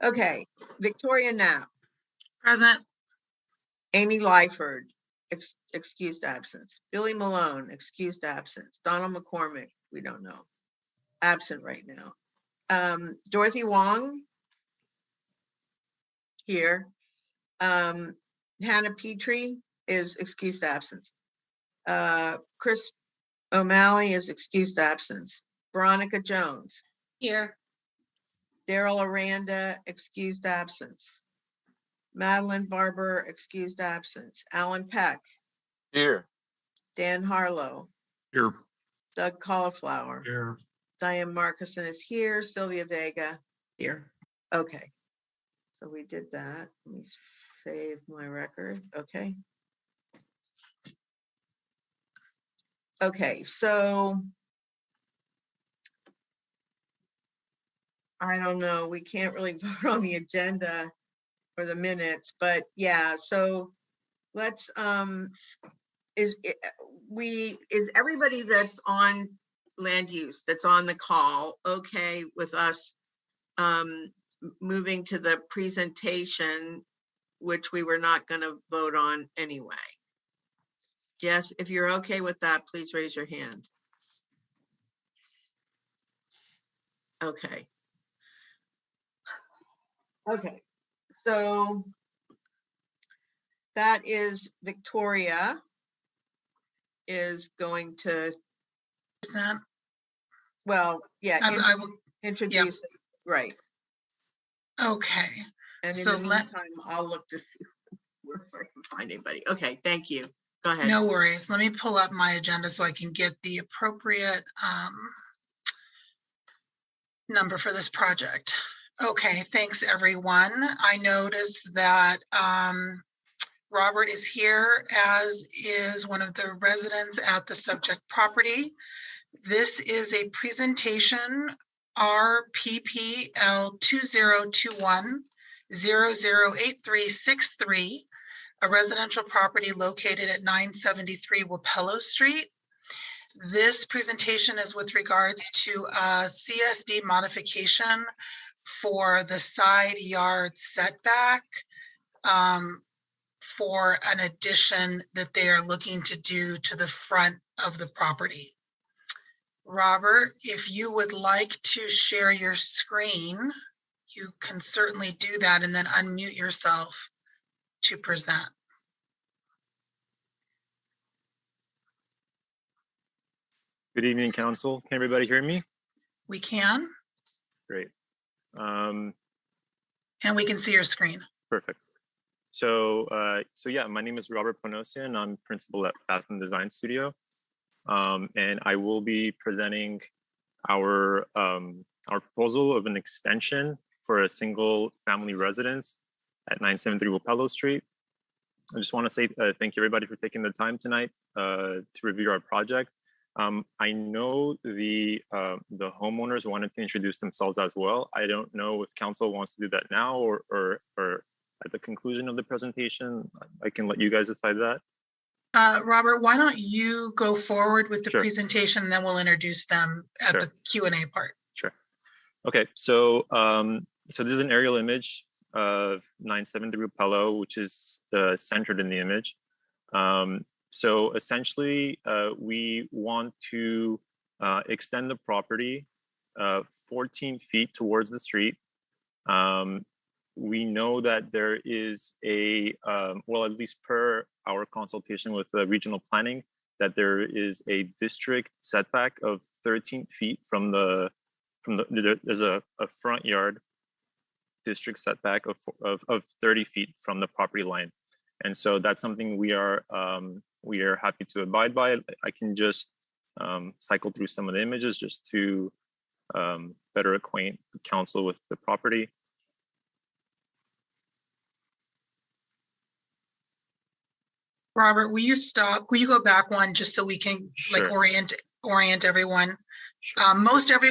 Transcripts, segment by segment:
Okay, Victoria Knapp, Present. Amy Lyford, excused absence. Billy Malone, excused absence. Donald McCormick, we don't know, absent right now. Dorothy Wong, here. Hannah Petrie is excused absence. Chris O'Malley is excused absence. Veronica Jones. Here. Daryl Aranda, excused absence. Madeline Barber, excused absence. Alan Peck. Here. Dan Harlow. Here. Doug Cauliflower. Here. Diane Marcussen is here. Sylvia Vega. Here. Okay. So we did that. Let me save my record. Okay. Okay, so I don't know, we can't really vote on the agenda for the minutes, but yeah, so let's, is everybody that's on land use, that's on the call, okay with us moving to the presentation, which we were not going to vote on anyway? Yes, if you're okay with that, please raise your hand. Okay. Okay, so that is Victoria is going to, well, yeah, I will introduce it, right. Okay. And in So the meantime, I'll look to see where I can find anybody. Okay, thank you. Go ahead. No worries. Let me pull up my agenda so I can get the appropriate number for this project. Okay, thanks everyone. I noticed that Robert is here, as is one of the residents at the subject property. This is a presentation RPPL 2021-008363, a residential property located at 973 Wapello Street. This presentation is with regards to a CSD modification for the side yard setback for an addition that they are looking to do to the front of the property. Robert, if you would like to share your screen, you can certainly do that and then unmute yourself to present. Good evening, Council. Can everybody hear me? We can. Great. And we can see your screen. Perfect. So yeah, my name is Robert Ponosian. I'm principal at Bathroom Design Studio. And I will be presenting our proposal of an extension for a single family residence at 973 Wapello Street. I just want to say thank you everybody for taking the time tonight to review our project. I know the homeowners wanted to introduce themselves as well. I don't know if council wants to do that now or at the conclusion of the presentation. I can let you guys decide that. Robert, why don't you go forward with the Sure. presentation, and then we'll introduce them at Sure. the Q&A part. Sure. Okay, so so this is an aerial image of 973 Wapello, which is centered in the image. So essentially, we want to extend the property 14 feet towards the street. We know that there is a, well, at least per our consultation with the regional planning, that there is a district setback of 13 feet from there's a front yard district setback of 30 feet from the property line. And so that's something we are happy to abide by. I can just cycle through some of the images just to better acquaint the council with the property. Robert, will you stop? Will you go back one just so we can Sure. like orient everyone? Sure.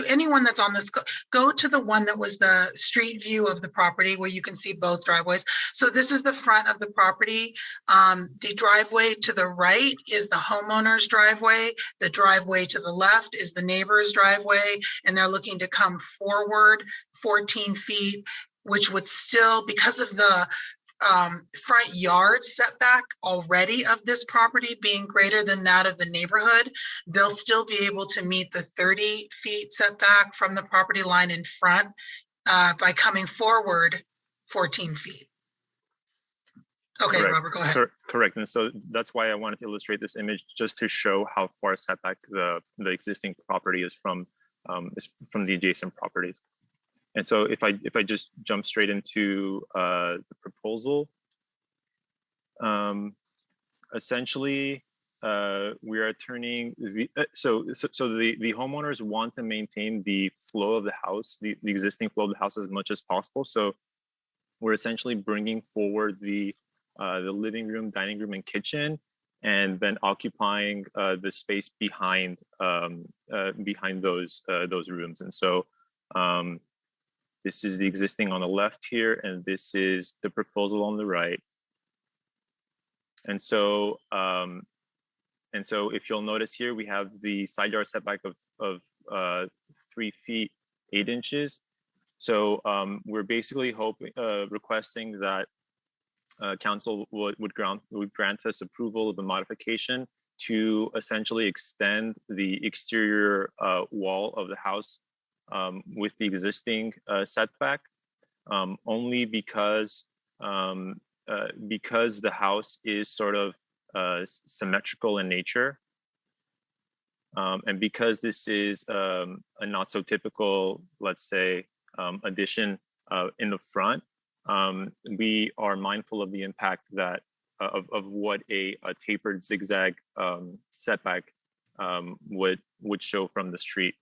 Anyone that's on this, go to the one that was the street view of the property where you can see both driveways. So this is the front of the property. The driveway to the right is the homeowner's driveway. The driveway to the left is the neighbor's driveway, and they're looking to come forward 14 feet which would still, because of the front yard setback already of this property being greater than that of the neighborhood, they'll still be able to meet the 30 feet setback from the property line in front by coming forward 14 feet. Okay, Correct. Robert, go ahead. Correct. And so that's why I wanted to illustrate this image, just to show how far setback the existing property is from the adjacent properties. And so if I just jump straight into the proposal, essentially we are turning the so the homeowners want to maintain the flow of the house, the existing flow of the house as much as possible. So we're essentially bringing forward the living room, dining room, and kitchen, and then occupying the space behind those rooms. And so this is the existing on the left here, and this is the proposal on the right. And so if you'll notice here, we have the side yard setback of 3 feet 8 inches. So we're basically requesting that council would grant us approval of the modification to essentially extend the exterior wall of the house with the existing setback, only because the house is sort of symmetrical in nature, and because this is a not so typical, let's say, addition in the front. We are mindful of the impact that of what a tapered zigzag setback would show from the street,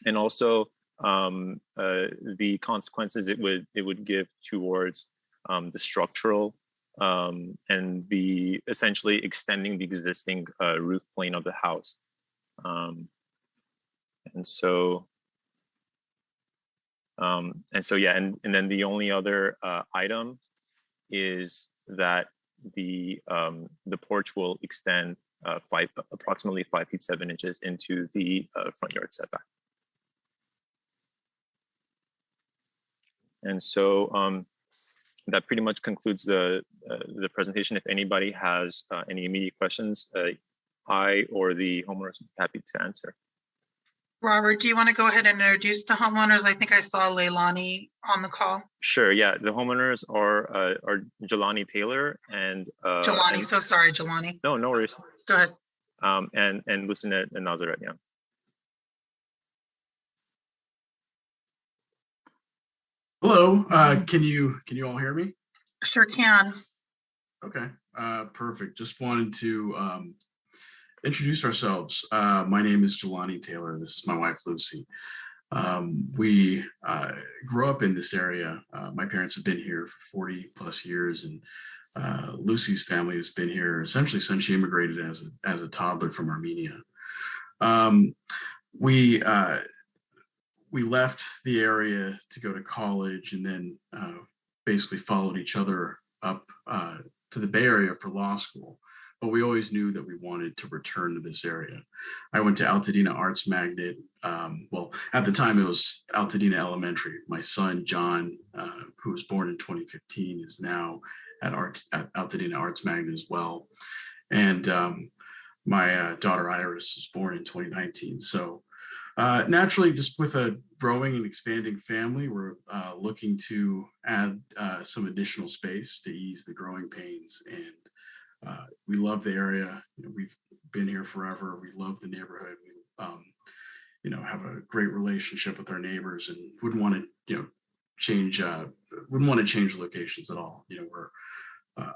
and also the consequences it would give towards the structural and the essentially extending the existing roof plane of the house, and so yeah, and then the only other item is that the porch will extend approximately 5 feet 7 inches into the front yard setback. And so that pretty much concludes the presentation. If anybody has any immediate questions, I or the homeowners would be happy to answer. Robert, do you want to go ahead and introduce the homeowners? I think I saw Leilani on the call. Sure. Yeah, the homeowners are Jelani Taylor and Jelani. So sorry, Jelani. No worries. Go ahead. And Lucinette and Nazaret. Yeah. Hello. Can you all hear me? Sure can. Okay. Perfect. Just wanted to introduce ourselves. My name is Jelani Taylor. This is my wife, Lucy. We grew up in this area. My parents have been here for 40 plus years, and Lucy's family has been here essentially since she immigrated as a toddler from Armenia. We left the area to go to college, and then basically followed each other up to the Bay Area for law school. But we always knew that we wanted to return to this area. I went to Altadena Arts Magnet. Well, at the time it was Altadena Elementary. My son, John, who was born in 2015, is now at Altadena Arts Magnet as well. And my daughter, Iris, was born in 2019. So naturally, just with a growing and expanding family, we're looking to add some additional space to ease the growing pains. And we love the area. We've been here forever. We love the neighborhood. We, have a great relationship with our neighbors, and wouldn't want to, change locations at all. We're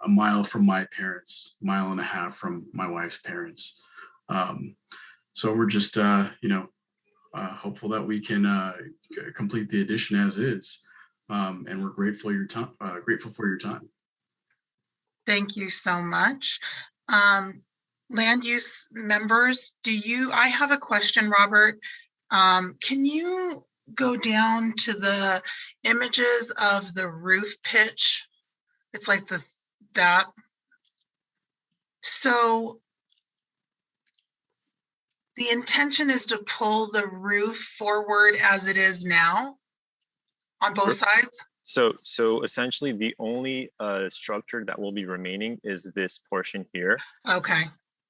a mile from my parents, mile and a half from my wife's parents. So we're just, hopeful that we can complete the addition as is, and we're grateful for your time. Thank you so much. Land use members, I have a question, Robert. Can you go down to the images of the roof pitch? It's like that. So the intention is to pull the roof forward as it is now on both sides? So essentially the only structure that will be remaining is this portion here. Okay.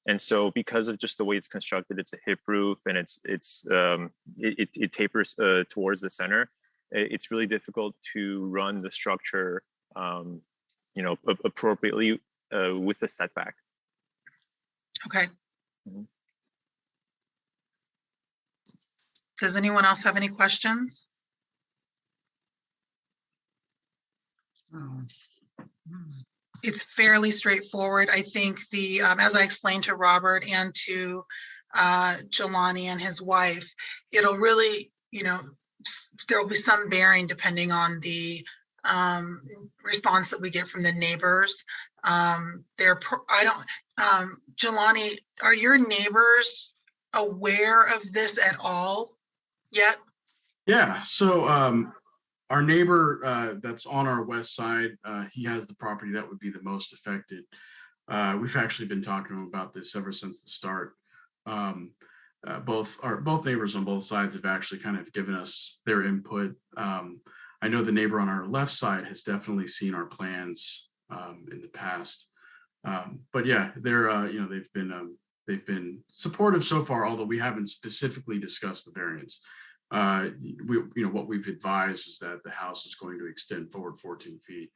And so because of just the way it's constructed, it's a hip roof and it tapers towards the center. It's really difficult to run the structure, appropriately with the setback. Okay. Mhm. Does anyone else have any questions? It's fairly straightforward. I think as I explained to Robert and to Jelani and his wife, it'll really, there'll be some bearing depending on the response that we get from the neighbors. Jelani, are your neighbors aware of this at all yet? Yeah, so our neighbor that's on our west side, he has the property that would be the most affected. We've actually been talking to him about this ever since the start. Both neighbors on both sides have actually kind of given us their input. I know the neighbor on our left side has definitely seen our plans in the past. But yeah, they've been supportive so far, although we haven't specifically discussed the variance. What we've advised is that the house is going to extend forward 14 feet,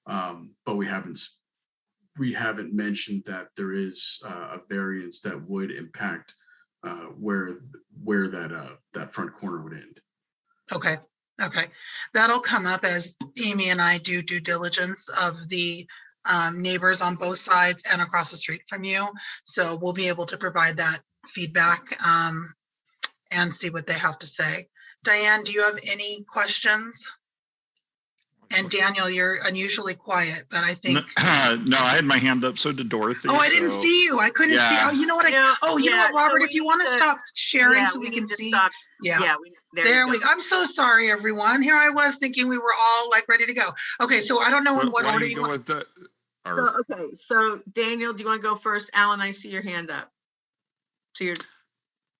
but we haven't mentioned that there is a variance that would impact where that front corner would end. Okay. That'll come up as Amy and I do due diligence of the neighbors on both sides and across the street from you. So we'll be able to provide that feedback and see what they have to say. Diane, do you have any questions? And Daniel, you're unusually quiet, but I think. No, I had my hand up, so did Dorothy. Oh, I didn't see you. I couldn't see. Oh, you know what? Robert, if you want to stop sharing so we can see. There we go. I'm so sorry, everyone. Here I was thinking we were all like ready to go. Okay, so I don't know in what order you want. So Daniel, do you want to go first? Alan, I see your hand up.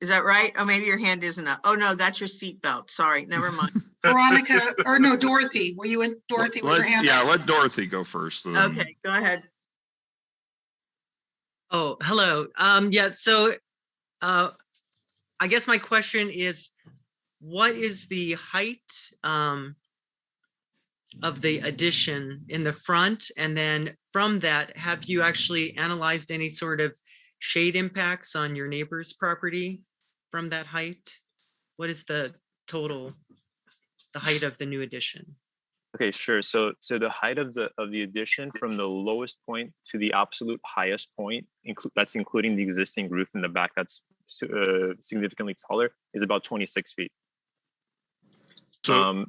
Is that right? Oh, maybe your hand isn't up. Oh no, that's your seatbelt. Sorry, never mind. Veronica, or no, Dorothy. Were you in? Dorothy, was your hand up? Yeah, let Dorothy go first. Okay, go ahead. Oh, hello. So I guess my question is, what is the height of the addition in the front? And then from that, have you actually analyzed any sort of shade impacts on your neighbor's property from that height? What is the height of the new addition? Okay, sure. So the height of the addition from the lowest point to the absolute highest point, that's including the existing roof in the back, that's significantly taller, is about 26 feet. So,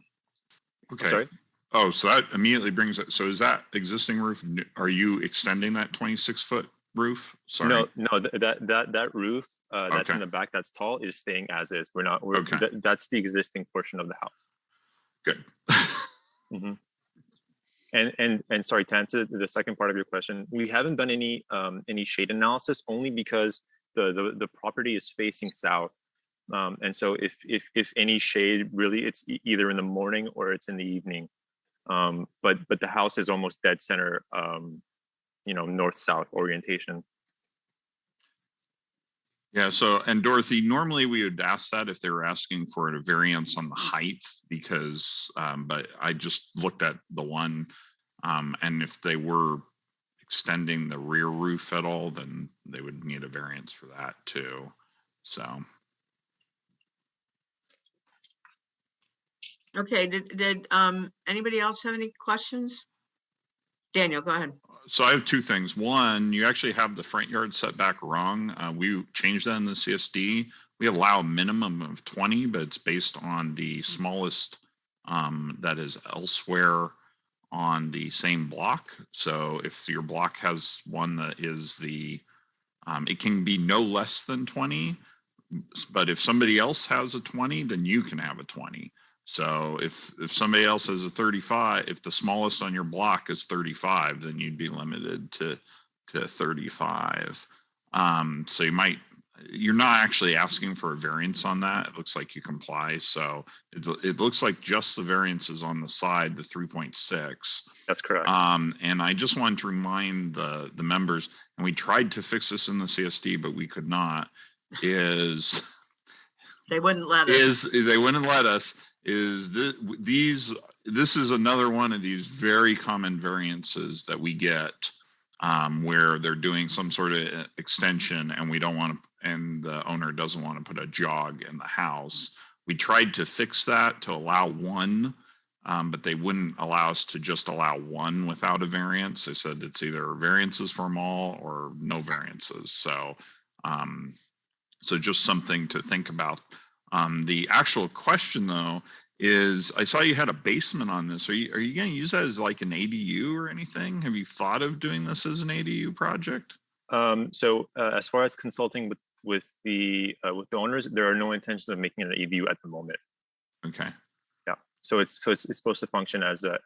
okay. Sorry? Oh, so that immediately brings it. So is that existing roof? Are you extending that 26-foot roof? Sorry. No, that roof that's in the back, that's tall, is staying as is. That's the existing portion of the house. Good. Mm-hmm. And sorry, to answer the second part of your question, we haven't done any shade analysis, only because the property is facing south, and so if any shade, really, it's either in the morning or it's in the evening. But the house is almost dead center, north-south orientation. Yeah, so, and Dorothy, normally we would ask that if they were asking for a variance on the height, because, but I just looked at the one, and if they were extending the rear roof at all, then they would need a variance for that too, so. Okay, did anybody else have any questions? Daniel, go ahead. So I have two things. One, you actually have the front yard setback wrong. We changed that in the CSD. We allow a minimum of 20, but it's based on the smallest that is elsewhere on the same block. So if your block has one that is it can be no less than 20, but if somebody else has a 20, then you can have a 20. So if somebody else has a 35, if the smallest on your block is 35, then you'd be limited to 35. So you might, you're not actually asking for a variance on that. It looks like you comply. So it looks like just the variance is on the side, the 3.6. That's correct. And I just wanted to remind the members, and we tried to fix this in the CSD, but we could not, is They wouldn't let us. they wouldn't let us, this is another one of these very common variances that we get, where they're doing some sort of extension and we don't want to, and the owner doesn't want to put a jog in the house. We tried to fix that to allow one, but they wouldn't allow us to just allow one without a variance. They said it's either variances for them all or no variances. So, so just something to think about. The actual question though is, I saw you had a basement on this. Are you going to use that as like an ADU or anything? Have you thought of doing this as an ADU project? So as far as consulting with the owners, there are no intentions of making it an ADU at the moment. Okay. Yeah. So it's supposed to function as a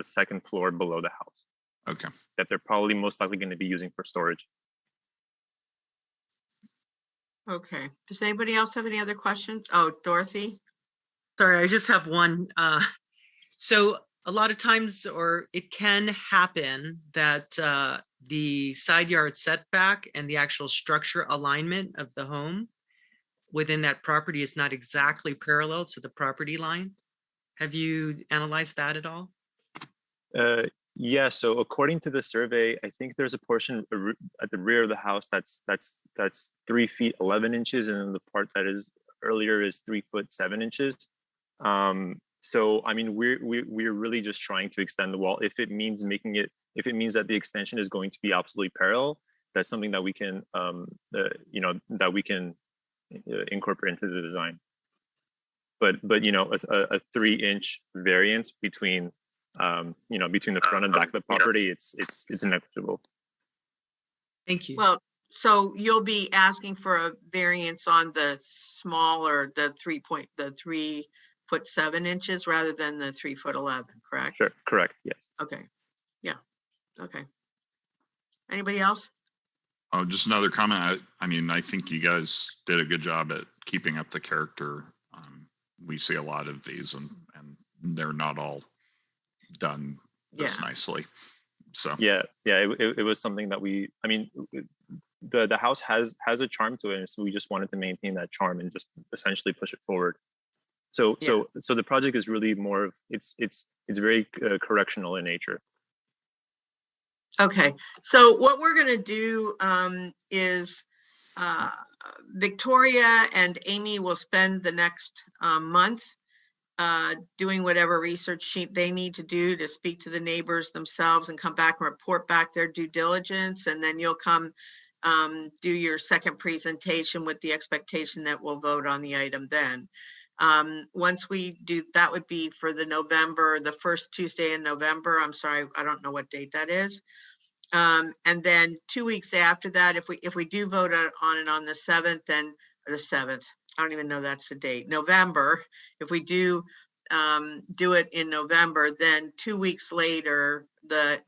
second floor below the house. Okay. That they're probably most likely going to be using for storage. Okay. Does anybody else have any other questions? Oh, Dorothy? Sorry, I just have one. So a lot of times, or it can happen that the side yard setback and the actual structure alignment of the home within that property is not exactly parallel to the property line. Have you analyzed that at all? Yeah, so according to the survey, I think there's a portion at the rear of the house that's 3 feet 11 inches, and then the part that is earlier is 3 foot 7 inches. So I mean, we're really just trying to extend the wall. If it means that the extension is going to be absolutely parallel, that's something that we can incorporate into the design. But a 3-inch variance between between the front and back of the property, it's negligible. Thank you. Well, so you'll be asking for a variance on the smaller, the 3 foot 7 inches rather than the 3 foot 11, correct? Sure, correct, yes. Okay, yeah, okay. Anybody else? Oh, just another comment. I mean, I think you guys did a good job at keeping up the character. We see a lot of these and they're not all done this nicely. So yeah, it was something that the house has a charm to it, and so we just wanted to maintain that charm and just essentially push it forward. So the project is really more of it's very correctional in nature. Okay, so what we're going to do is Victoria and Amy will spend the next month doing whatever research they need to do to speak to the neighbors themselves and come back and report back their due diligence. And then you'll come do your second presentation with the expectation that we'll vote on the item then. Once we do, that would be for the first Tuesday in November. I'm sorry, I don't know what date that is. And then 2 weeks after that, if we do vote on it on the 7th, then the 7th, I don't even know that's the date, November. If we do it in November, then 2 weeks later, the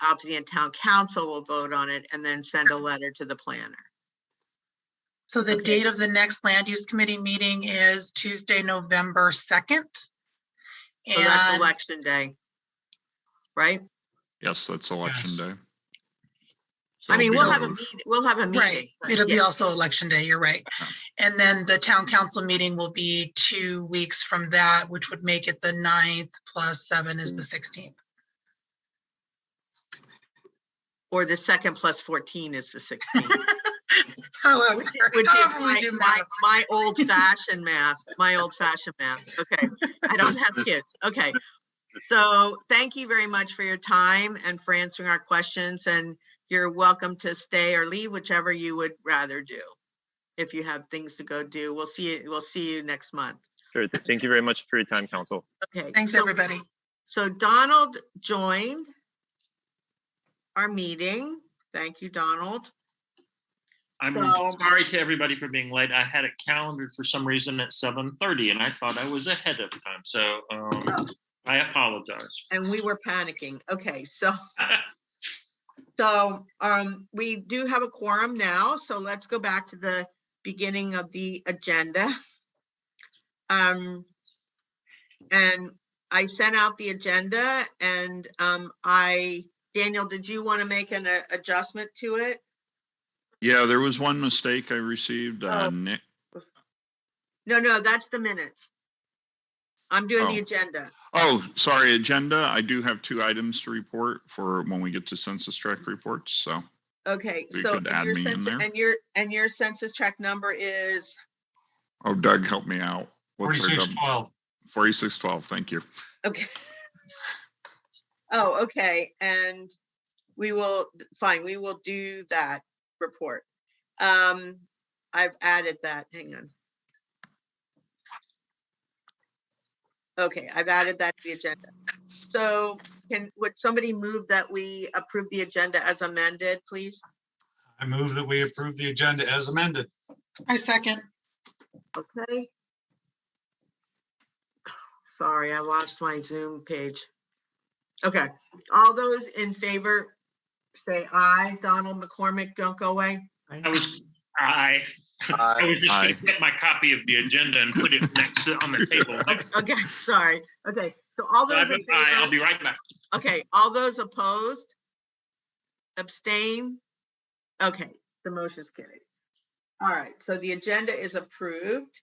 Altadena Town Council will vote on it and then send a letter to the planner. So the date of the next land use committee meeting is Tuesday, November 2nd. So that's election day, right? yes, that's election day. I mean, we'll have a meeting. Right. It'll be also election day. You're right. And then the town council meeting will be 2 weeks from that, which would make it the 9th plus 7 is the 16th. Or the 2nd plus 14 is the 16th. However, which is my old fashioned math. Okay. I don't have kids. Okay. So thank you very much for your time and for answering our questions. And you're welcome to stay or leave, whichever you would rather do. If you have things to go do, we'll see you next month. Sure. Thank you very much for your time, Council. Okay. Thanks, everybody. So Donald joined our meeting. Thank you, Donald. I'm sorry to everybody for being late. I had it calendared for some reason at 7:30, and I thought I was ahead of time. So I apologize. And we were panicking. Okay, so So we do have a quorum now, so let's go back to the beginning of the agenda. And I sent out the agenda, and Daniel, did you want to make an adjustment to it? Yeah, there was one mistake I received. Nick. No, that's the minutes. I'm doing the Oh. agenda. Oh, sorry, agenda. I do have 2 items to report for when we get to census tract reports. So Okay, you so could add me in there. and your census tract number is, Oh, Doug, help me out. What's our 4612. 4612. Thank you. okay. Oh, okay, and we will do that report. I've added that, hang on. Okay, I've added that to the agenda. So would somebody move that we approve the agenda as amended, please? I move that we approve the agenda as amended. I second. Okay. Sorry, I lost my Zoom page. Okay, all those in favor, say aye. Donald McCormick, don't go away. I was just gonna get my copy of the agenda and put it next on the table. Okay, sorry. Okay, so all those in favor. I'll be right back. Okay, all those opposed? Abstain? Okay, the motion's carried. All right, so the agenda is approved.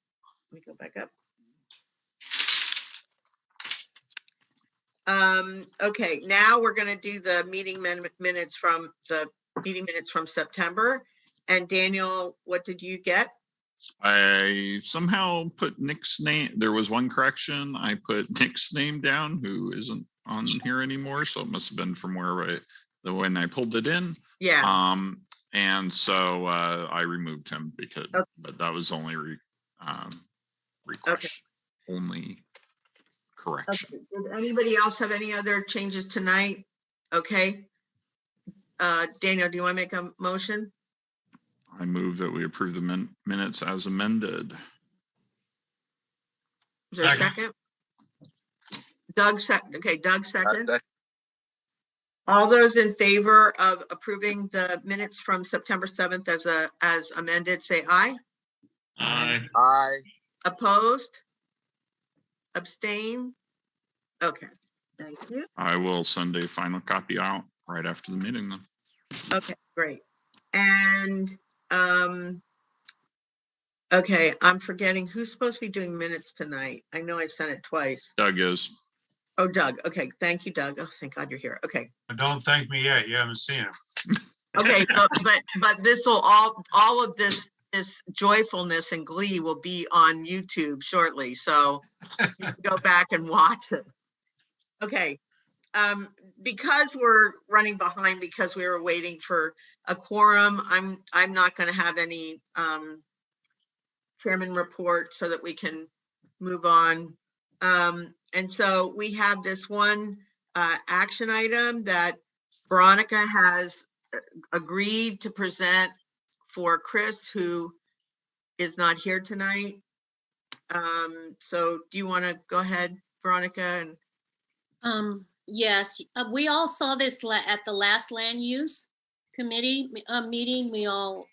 Let me go back up. Okay, now we're gonna do the meeting minutes from September. And Daniel, what did you get? I somehow put Nick's name. There was one correction. I put Nick's name down, who isn't on here anymore. So it must have been from when I pulled it in. Yeah. And so I removed him because, but that was only request, only correction. Okay. Did anybody else have any other changes tonight? Okay. Daniel, do you want to make a motion? I move that we approve the minutes as amended. Is there a second? Doug second. Okay, Doug second. All those in favor of approving the minutes from September 7th as amended, say aye. Aye. Aye. Opposed? Abstain? Okay, thank you. I will send a final copy out right after the meeting then. Okay, great. And okay, I'm forgetting who's supposed to be doing minutes tonight. I know I sent it twice. Doug is. Oh, Doug. Okay, thank you, Doug. Oh, thank God you're here. Okay. Don't thank me yet. You haven't seen him. Okay, but this will all of this joyfulness and glee will be on YouTube shortly, so you can go back and watch it. Okay. Because we're running behind because we were waiting for a quorum, I'm not going to have any chairman report so that we can move on. And so we have this one action item that Veronica has agreed to present for Chris, who is not here tonight. So do you want to go ahead, Veronica? And yes, we all saw this at the last land use committee meeting. We all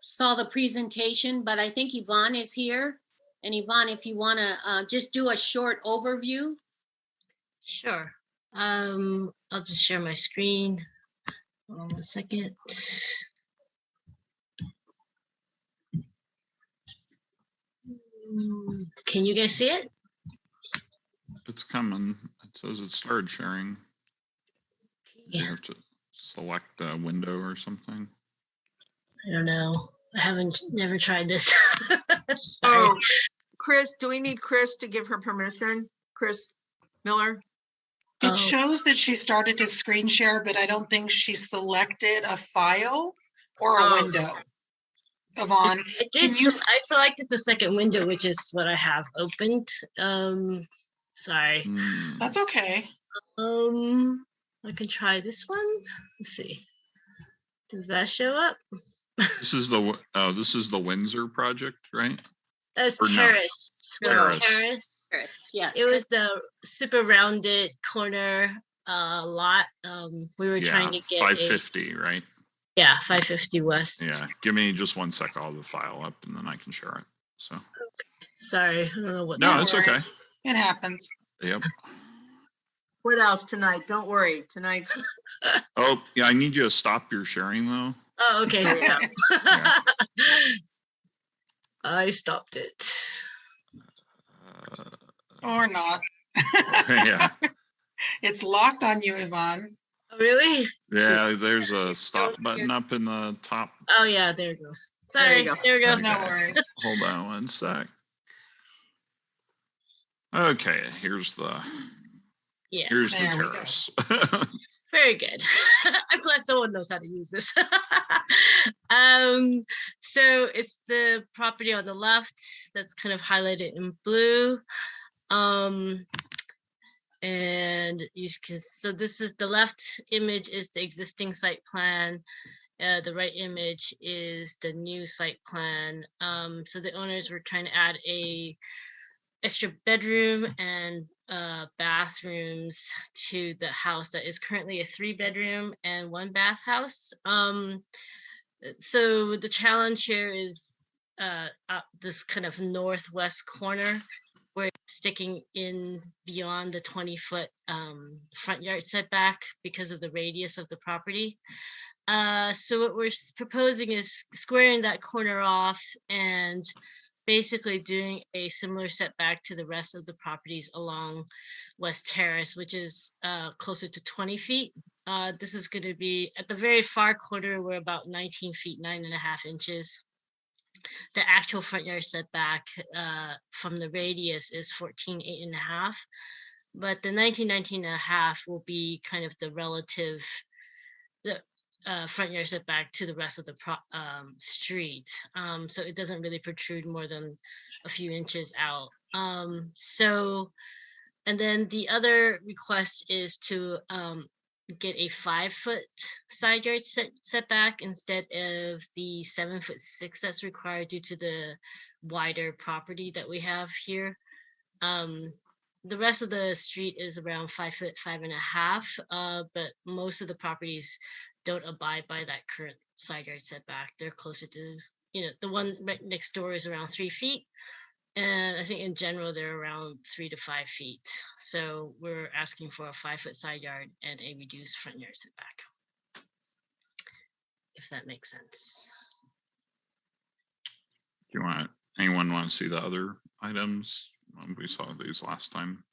saw the presentation, but I think Yvonne is here. And Yvonne, if you want to just do a short overview. Sure. I'll just share my screen. Hold on a second. Can you guys see it? It's coming. It says it started sharing. Yeah. You have to select a window or something. I don't know. I never tried this. Sorry. oh, Chris, do we need Chris to give her permission? Chris Miller? It shows that she started to screen share, but I don't think she selected a file or a window. Yvonne, I selected the second window, which is what I have opened. Sorry. That's okay. I can try this one. Let's see. Does that show up? This is the Windsor project, right? That's Or no? Terrace. Terrace. Terrace. Terrace, yes. It was the super rounded corner lot. We were trying to get 550, right? Yeah, 550 West. Yeah, give me just 1 sec. I'll have the file up and then I can share it. So. Sorry, I don't know what. No, it's okay. It happens. Yep. What else tonight? Don't worry, tonight. Oh, yeah, I need you to stop your sharing though. Oh, okay. Yeah. Yeah. I stopped it. Or not. Yeah. It's locked on you, Yvonne. Oh, really? Yeah, there's a stop button up in the top. Oh, yeah, there it goes. There Sorry, you go. there we go. Okay. No worries. Hold on 1 sec. Okay, here's the Yeah, here's the There we go. terrace. very good. I'm glad someone knows how to use this. So it's the property on the left that's kind of highlighted in blue. And you can, so this is the left image is the existing site plan. The right image is the new site plan. So the owners were trying to add a extra bedroom and bathrooms to the house that is currently a 3-bedroom and 1-bath house. So the challenge here is this kind of northwest corner where it's sticking in beyond the 20-foot front yard setback because of the radius of the property. So what we're proposing is squaring that corner off and basically doing a similar setback to the rest of the properties along West Terrace, which is closer to 20 feet. This is going to be at the very far corner, we're about 19 feet, 9.5 inches. The actual front yard setback from the radius is 14, 8.5. But the 19.5 will be kind of the relative front yard setback to the rest of the street. So it doesn't really protrude more than a few inches out. So, and then the other request is to get a 5-foot side yard setback instead of the 7'6" that's required due to the wider property that we have here. The rest of the street is around 5 foot, 5.5, but most of the properties don't abide by that current side yard setback. They're closer to, the one right next door is around 3 feet. And I think in general, they're around 3 to 5 feet. So we're asking for a 5-foot side yard and a reduced front yard setback, if that makes sense. Do anyone want to see the other items? We saw these last time.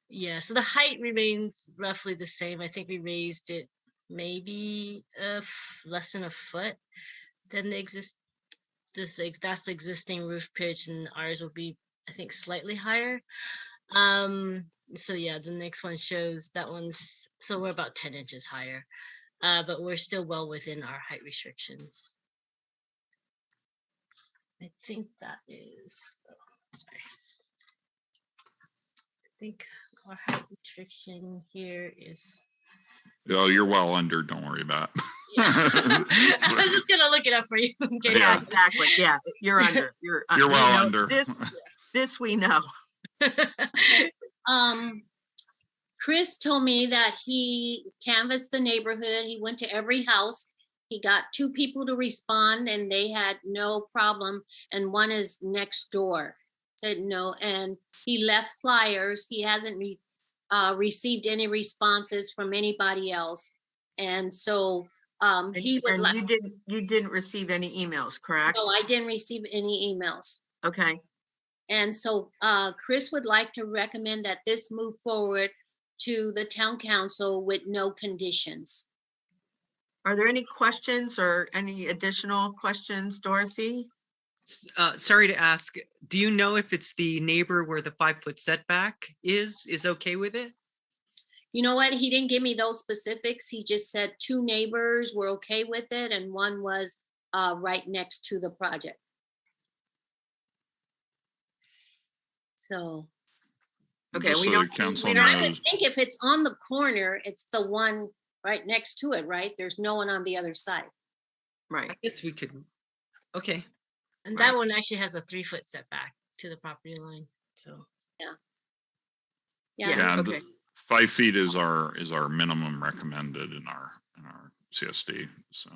Yeah, so the height remains roughly the same. I think we raised it maybe less than a foot than that's the existing roof pitch, and ours will be, I think, slightly higher. So yeah, the next one shows that one's, so we're about 10 inches higher, but we're still well within our height restrictions. I think that is, sorry. I think our height restriction here is. Oh, you're well under, don't worry about it. Yeah. I was just gonna look it up for you. Okay. Yeah, exactly. Yeah, you're under. You're well under. This we know. Chris told me that he canvassed the neighborhood. He went to every house. He got 2 people to respond and they had no problem. And one is next door, said no. And he left flyers. He hasn't received any responses from anybody else. And so he would like. You didn't receive any emails, correct? No, I didn't receive any emails. Okay. And so Chris would like to recommend that this move forward to the town council with no conditions. Are there any questions or any additional questions, Dorothy? Sorry to ask, do you know if it's the neighbor where the 5-foot setback is okay with it? You know what? He didn't give me those specifics. He just said 2 neighbors were okay with it and one was right next to the project. So. Okay, Just we so don't. council I would knows. think if it's on the corner, it's the one right next to it, right? There's no one on the other side. Right. I guess we could, okay. And that one actually has a 3-foot setback to the property line. So Yeah. Yeah, Okay. 5 feet is our minimum recommended in our CSD. So.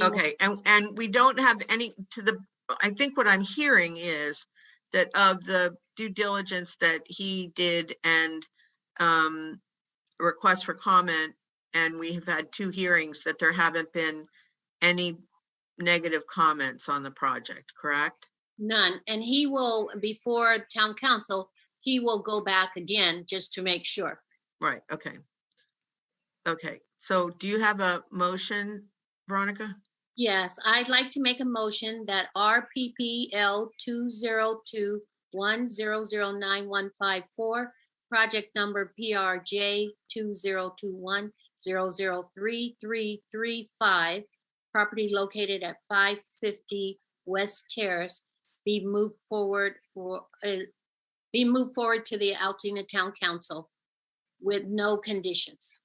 Okay, and we don't have any I think what I'm hearing is that of the due diligence that he did and request for comment, and we have had 2 hearings, that there haven't been any negative comments on the project, correct? None. And he will, before town council, he will go back again just to make sure. Right, okay. Okay, so do you have a motion, Veronica? Yes, I'd like to make a motion that RPPL 202100915 project number PRJ 2021003335, property located at 550 West Terrace, be moved forward to the Altadena Town Council with no conditions.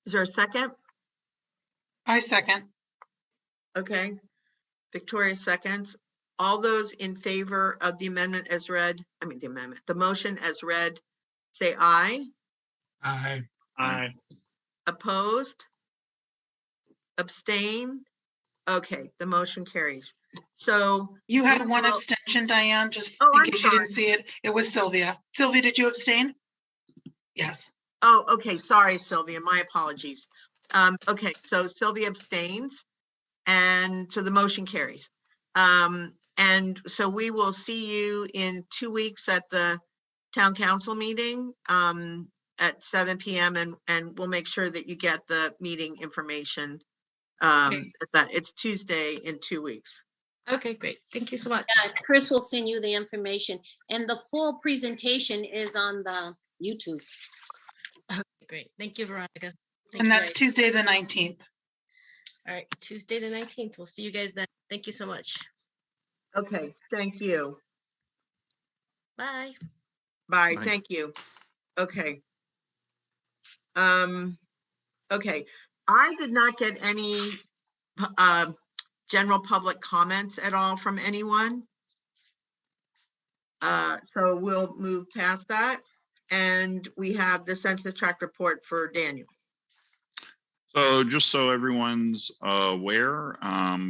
Is there a second? I second. Okay, Victoria seconds. All those in favor of the amendment as read, the motion as read, say aye. Aye. Aye. Opposed? Abstain? Okay, the motion carries. So You had we one will- abstention, Diane, just Oh, in I'm case you didn't sorry. see it. It was Sylvia. Sylvia, did you abstain? Yes. Oh, okay, sorry, Sylvia, my apologies. Okay, so Sylvia abstains, and so the motion carries. And so we will see you in 2 weeks at the town council meeting at 7 p.m. and we'll make sure that you get the meeting information. It's Tuesday in 2 weeks. Okay, great. Thank you so much. Chris will send you the information, and the full presentation is on the YouTube. Okay, great. Thank you, Veronica. Thank And you, that's guys. Tuesday, the 19th. All right, Tuesday the 19th. We'll see you guys then. Thank you so much. Okay, thank you. Bye. Bye, Bye. thank you. Okay. Okay, I did not get any general public comments at all from anyone. So we'll move past that. And we have the census tract report for Daniel. So just so everyone's aware,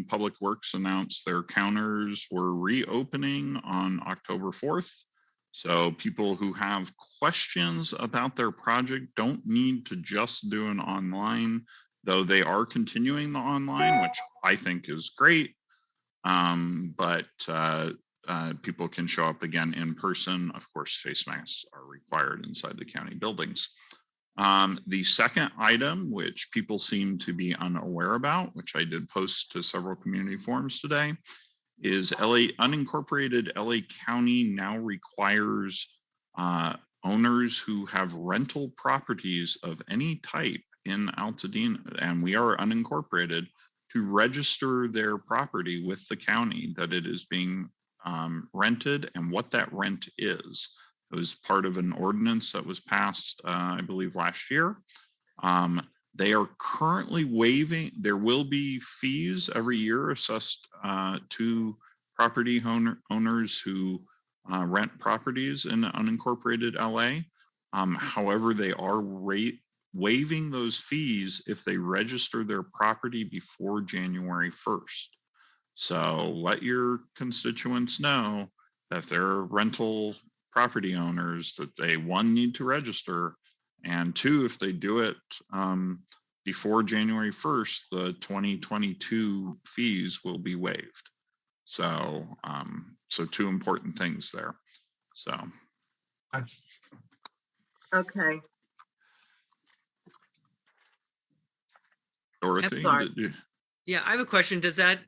Public Works announced their counters were reopening on October 4th. So people who have questions about their project don't need to just do an online, though they are continuing the online, which I think is great. But people can show up again in person. Of course, face masks are required inside the county buildings. The second item, which people seem to be unaware about, which I did post to several community forums today, is unincorporated LA County now requires owners who have rental properties of any type in Altadena, and we are unincorporated, to register their property with the county that it is being rented and what that rent is. It was part of an ordinance that was passed, I believe, last year. They are currently waiving, there will be fees every year assessed to property owners who rent properties in unincorporated LA. However, they are waiving those fees if they register their property before January 1st. So let your constituents know that if they're rental property owners, that they, 1, need to register, and 2, if they do it before January 1st, the 2022 fees will be waived. So, so 2 important things there. So. Okay. Dorothy, sorry. did you? Yeah, I have a question. Does that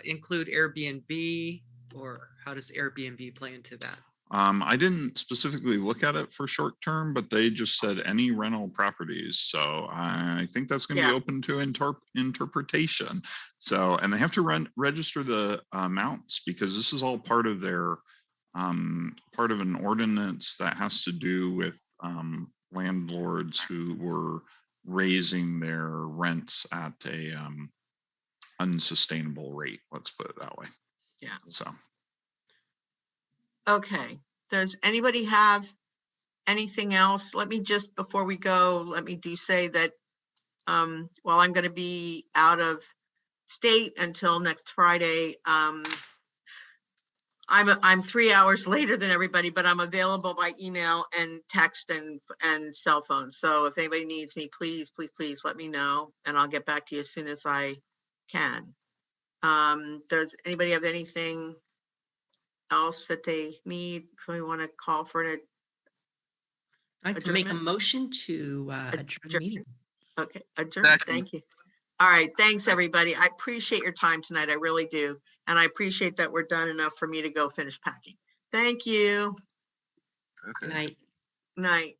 include Airbnb, or how does Airbnb play into that? I didn't specifically look at it for short term, but they just said any rental properties. So I think that's going to be open to interpretation. So, and they have to register the amounts, because this is all part of their part of an ordinance that has to do with landlords who were raising their rents at a unsustainable rate. Let's put it that way. Yeah. So. Okay, does anybody have anything else? Let me just, before we go, let me say that while I'm going to be out of state until next Friday, I'm 3 hours later than everybody, but I'm available by email and text and cell phone. So if anybody needs me, please let me know, and I'll get back to you as soon as I can. Does anybody have anything else that they need? Really want to call for an I'd like to make a adjournment? motion to adjourn the meeting. Okay, adjournment. Second. Thank you. All right, thanks, everybody. I appreciate your time tonight. I really do. And I appreciate that we're done enough for me to go finish packing. Thank you. Good night. Night.